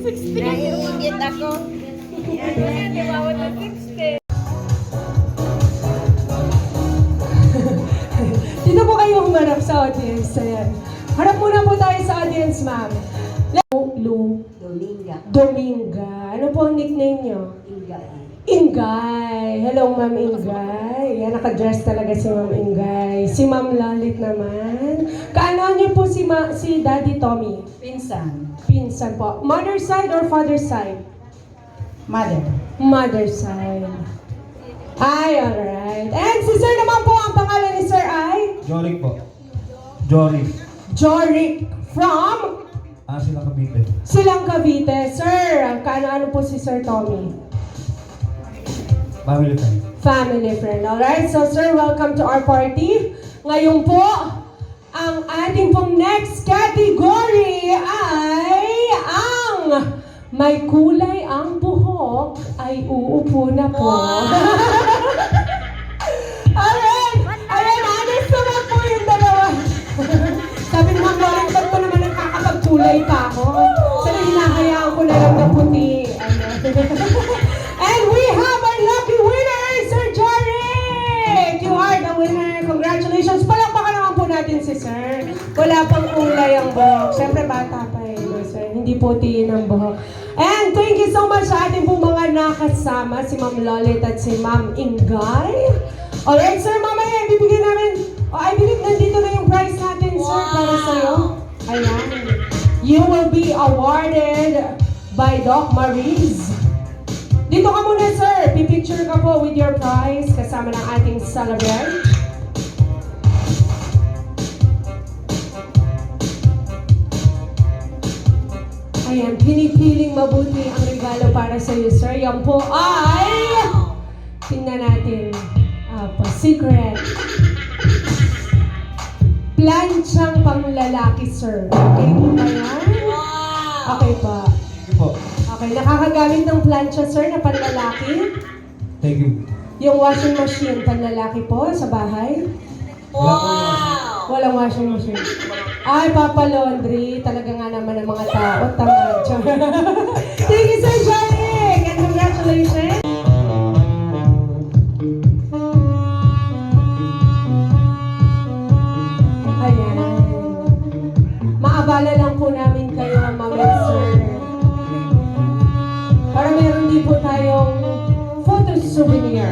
Naiingit ako. Dito po kayo humarap sa audience. Ayan. Harap muna po tayo sa audience, ma'am. Lu. Dominga. Ano po ang nickname niyo? Ingay. Hello, Ma'am Ingay. Yan, naka-dress talaga si Ma'am Ingay. Si Ma'am Lalit naman. Kaano niyo po si Daddy Tommy? Pinsan. Pinsan po. Mother side or father side? Mother. Mother side. Ay, alright. And si Sir naman po, ang pangalan ni Sir ay? Jorik po. Jorik. Jorik. From? Silang Cavite. Silang Cavite. Sir, kaano po si Sir Tommy? Family friend. Family friend. Alright, so sir, welcome to our party. Ngayon po, ang ating pong next category ay ang may kulay ang buhok ay uupo na po. Alright, ayan, honest naman po yung dalawa. Sabi naman, Loren, ba't ko naman nakakapagkulay pa ako? Sana hinahayaan ko na lang na puti. And we have our lucky winner, Sir Jorik! You are the winner. Congratulations. Palakpakan naman po natin si Sir. Wala pang kulay ang buhok. Siyempre bata pa Sir. Hindi puti ang buhok. And thank you so much sa ating pong mga nakasama, si Ma'am Lolit at si Ma'am Ingay. Alright, Sir, mamaya ibibigay namin. I believe nandito na yung prize natin, Sir, para sa'yo. Ayan. You will be awarded by Doc Maurice. Dito ka muna, sir. Pipicture ka po with your prize kasama ng ating celebrant. Ayan, pinipiling mabuti ang regalo para sa iyo, sir. Yan po ay... Tingnan natin. Secret. Planchang panglalaki, sir. Okay po ba yan? Okay pa. Po. Okay, nakakagamit ng plancha, sir, na panlalaki? Thank you. Yung washing machine, panlalaki po, sa bahay? Walang washing machine. Ay, Papa Laundry. Talaga nga naman ang mga tao. Tamad. Thank you, Sir Jorik! And congratulations! Ayan. Maabala lang po namin kayo, Ma'am and Sir. Para meron din po tayong photo souvenir.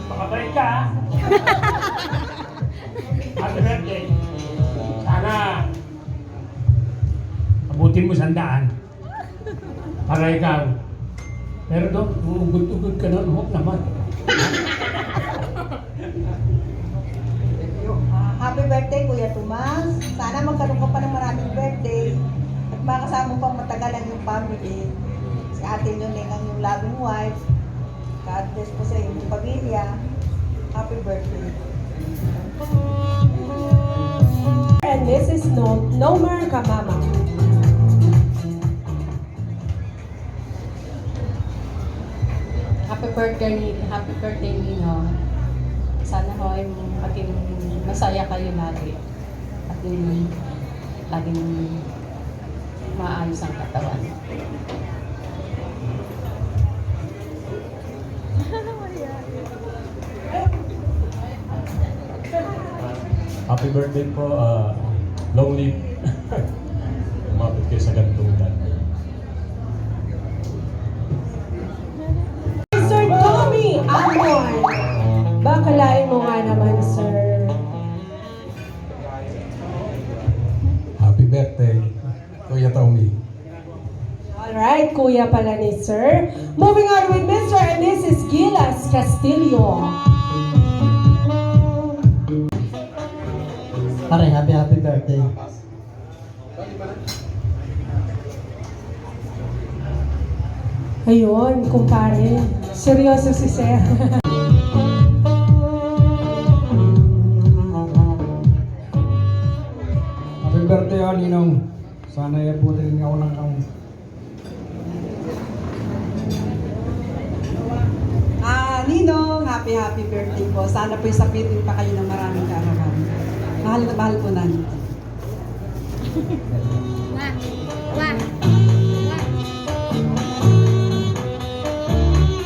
Pakabalik ka, ha? Happy birthday. Sana abutin mo 100 para ikaw. Pero doon, ugod-ugod ka doon, huwag naman. Happy birthday, Kuya Tomas. Sana magkaroon ka pa ng maraming birthday. At makasama pang matagalan yung family. Si Ate Nyoning ang yung loving wife. God bless po sa iyong pamilya. Happy birthday. And this is Nomer Kamama. Happy birthday, Nino. Sana ho ay maging masaya kayo lagi. At laging maayos ang katawan. Happy birthday po, long live. Umabot kayo sa ganitong edad. Sir Tommy Amon. Bakalain mo nga naman, sir. Happy birthday, Kuya Tommy. Alright, kuya pala ni sir. Moving on with Mr. and Mrs. Gilas Castillo. Pare, happy birthday. Ayun, kumpare. Seryoso si Sir. Happy birthday, Ninong. Sana yabutin niyo ako ng Ninong, happy birthday po. Sana po isapitin pa kayo ng maraming kaarawan. Mahal na mahal po namin.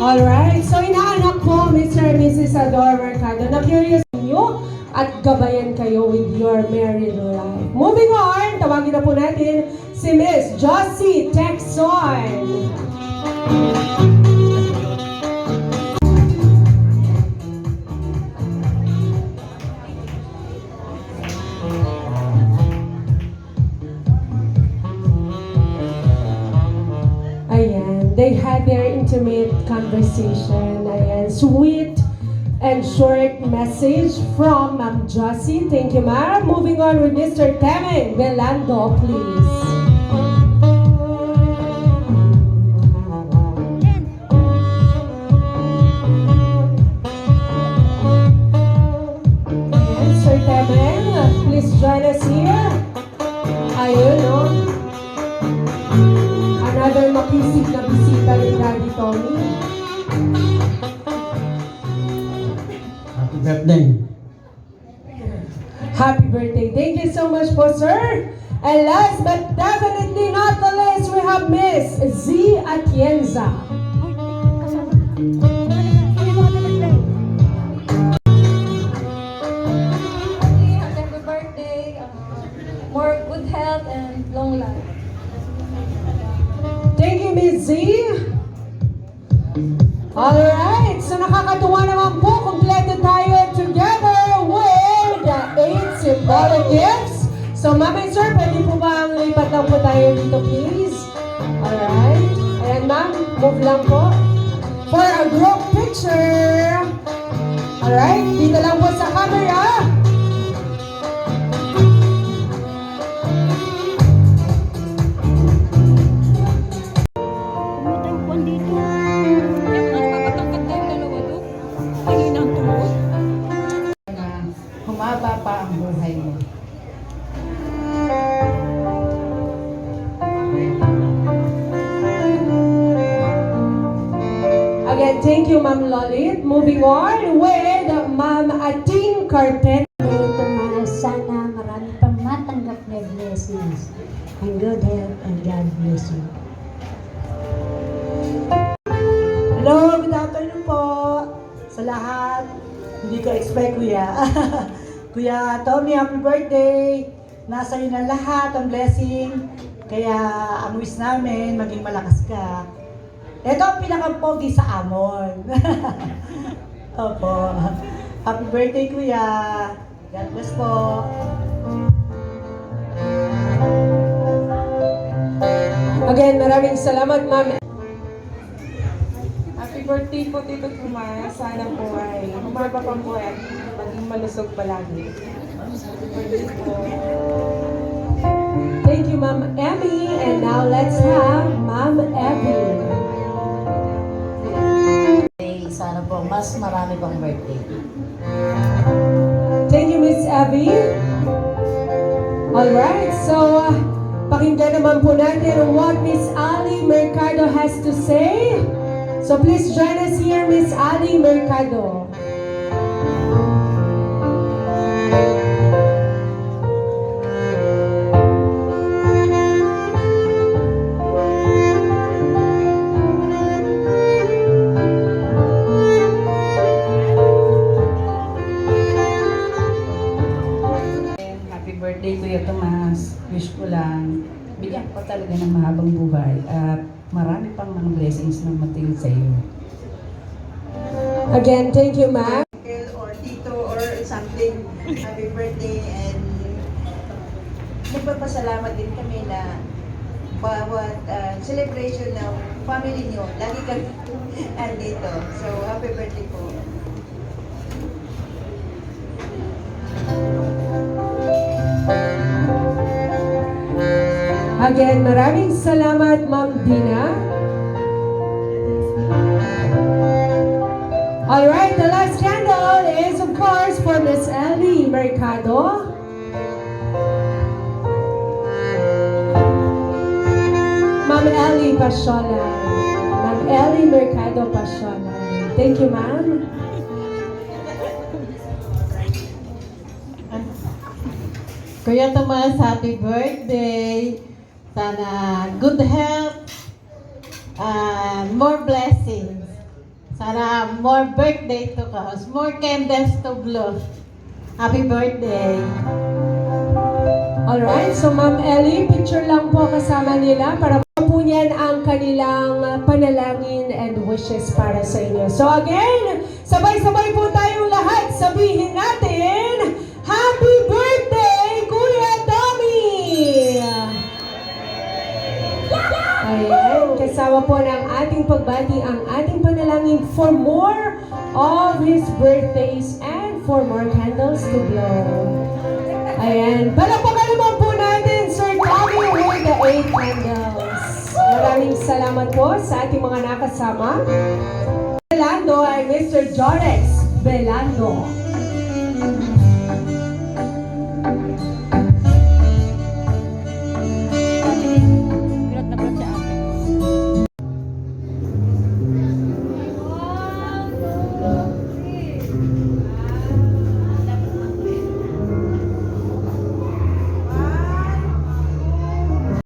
Alright, so inaanak po, Mr. and Mrs. Ador Mercado, na curious niyo at gabayan kayo with your married life. Moving on, tawagin na po natin si Miss Josie Texon. Ayan, they had their intimate conversation. Ayan, sweet and short message from Ma'am Josie. Thank you, ma'am. Moving on with Mr. Temeng Belando, please. Ayan, Sir Temeng, please join us here. Ayun, no? Another makisig na bisita ni Daddy Tommy. happy birthday. Happy birthday. Thank you so much po, sir. And last but definitely not the least, we have Miss Z Atienza. Happy birthday. More good health and long life. Thank you, Miss Z. Alright, so nakakatuwa naman po, kompleto tayo together with 8 symbolic gifts. So, ma'am and sir, pwede po ba ang lipat lang po tayo dito, please? Alright. Ayan, ma'am, move lang po. For a group picture. Alright, dito lang po sa camera. Humaba pa ang buhay mo. Again, thank you, Ma'am Lolit. Moving on with Ma'am Ating Carpet. Sana marami pang matanggap na blessings and good health and God bless you. Hello, good afternoon po sa lahat. Hindi ko expect, Kuya. Kuya Tommy, happy birthday. Nasa iyo na lahat ang blessing. Kaya ang wish namin, maging malakas ka. Ito ang pinaka-pogi sa Amon. Opo. Happy birthday, Kuya. God bless po. Again, maraming salamat, Ma'am. Happy birthday po, Tito Tomas. Sana po ay humaba pa po at maging malusog palagi. Happy birthday po. Thank you, Ma'am Emmy. And now let's have Ma'am Emmy. Sana po mas marami pang birthday. Thank you, Miss Abby. Alright, so pakinggan naman po natin what Miss Ali Mercado has to say. So please join us here, Miss Ali Mercado. Happy birthday, Kuya Tomas. Wish ko lang, bigyan ko talaga ng mahabang buhay at marami pang mga blessings na matingin sa iyo. Again, thank you, ma'am. Or tito or something. Happy birthday and nagpapasalamat din kami na bawat celebration ng family niyo, lagi kami andito. So, happy birthday po. Again, maraming salamat, Ma'am Dina. Alright, the last candle is of course for Miss Ellie Mercado. Ma'am Ellie Pasyolan. Ma'am Ellie Mercado Pasyolan. Thank you, ma'am. Kuya Tomas, happy birthday. Sana good health and more blessings. Sana more birthday to us, more candles to blow. Happy birthday. Alright, so Ma'am Ellie, picture lang po kasama nila para po niyan ang kanilang panalangin and wishes para sa inyo. So again, sabay-sabay po tayong lahat sabihin natin, Happy Birthday, Kuya Tommy! Ayan, kasama po ng ating pagbati ang ating panalangin for more of his birthdays and for more candles to blow. Ayan, palakpakan naman po natin Sir Tommy with the 8 candles. Maraming salamat po sa ating mga nakasama. Belando ay Mr. Jorex Belando.